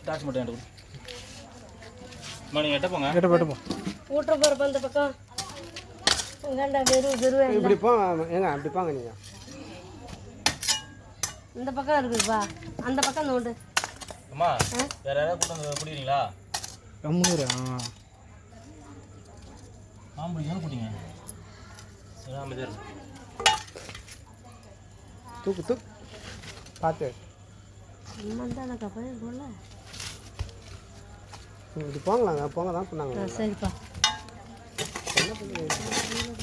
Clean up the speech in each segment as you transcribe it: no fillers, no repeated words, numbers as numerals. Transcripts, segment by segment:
torch மட்டும் எடுத்து மணி எட்ட போங்க எட்ட போட்டு போ ஊட்ட போற அந்த பக்கம் இங்கடா வெறு இப்படி போ ஏங்க அப்படி போங்க நீங்க இந்த பக்கம் இருக்குப்பா அந்த பக்கம் நோண்டு அம்மா வேற யாராவது கூட்டம் குடிக்கிறீங்களா கம்முனு ஆம்பளை குடிங்க அமைதியாக தூக்கு பார்த்து மந்தானக்கா போய் போல இப்படி போங்களாங்க போங்க தான் சொன்னாங்க சரிப்பா என்ன பண்ணுங்க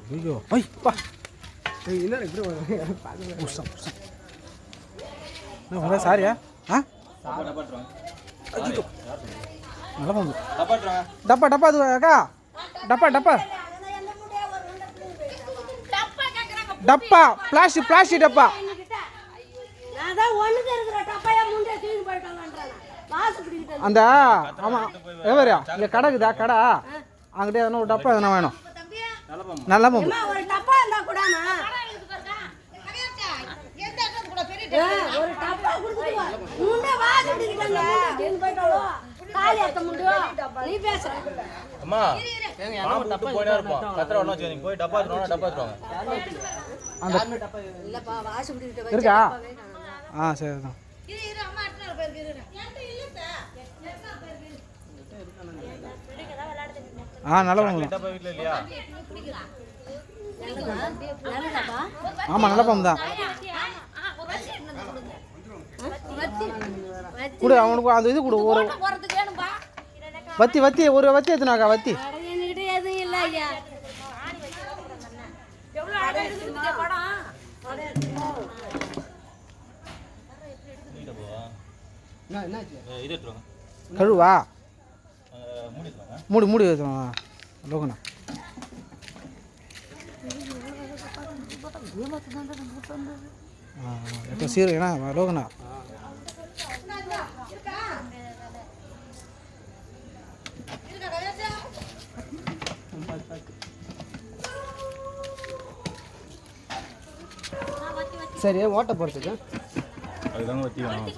ஐயோ ஐ பா என்ன இப்படி என்ன சாரியா ஆ நல்லா போகுது டப்பா டப்பா அது அக்கா டப்பா டப்பா டப்பா பிளாஸ்டிக் டப்பா அந்த ஆமாம் எவரியா இங்கே கடை இருக்குதா கடை அங்கிட்டே எதனா ஒரு டப்பா எதனா வேணும் நல்லா போகும் ஒரு டப்பா இருந்தா கூடாமா ஒரு டப்பா குடுத்துட்டு முண்டை வாசு குடிக்கிட்டாங்க என்ன போய்டோ காலி அத்த முண்டோ நீ பேசுற அம்மா ஒரு டப்பா போயிடா இருப்போம் கத்தற ஒண்ணா சேங்க போய் டப்பா எடுறோம் டப்பா எடுறோம் அந்த டப்பா இல்லப்பா வாசு குடிக்கிட்ட இருக்கா ஆ சரி தான் இரு அம்மா அட்டன பேருக்கு இரு என்கிட்ட இல்ல ஆ நல்லா போகும் டப்பா வீட்ல இல்லையா ஆமாம் நல்லா போகும் தான் கொடு அவனுக்கு அந்த இது கொடு ஒரு வத்தி ஒரு வத்தி எத்தனாக்கா வத்தி என்கிட்ட எதுவும் இல்லை ஐயா இது எடுத்துறோம் கழுவா மூடி மூடி லோகண்ணா எப்போ சீரகண்ணா லோகண்ணா சரி ஓட்ட போகிறதுக்கு அதுதாங்க வத்தி வேணும்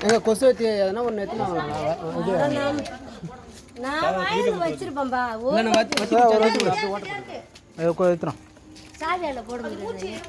எங்கள் கொசு வத்தி எதனா ஒன்று எடுத்துனாங்களா நான் வாங்கி வச்சிருப்பேன்பா எடுத்துறோம் சாவியால போட முடியாது